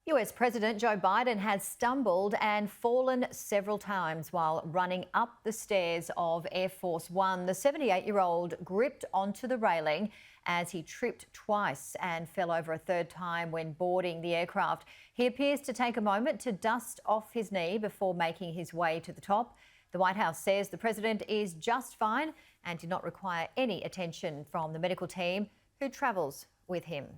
US President Joe Biden has stumbled and fallen several times while running up the stairs of Air Force One. The 78-year-old gripped onto the railing as he tripped twice and fell over a third time when boarding the aircraft. He appears to take a moment to dust off his knee before making his way to the top. The White House says the president is just fine and did not require any attention from the medical team who travels with him.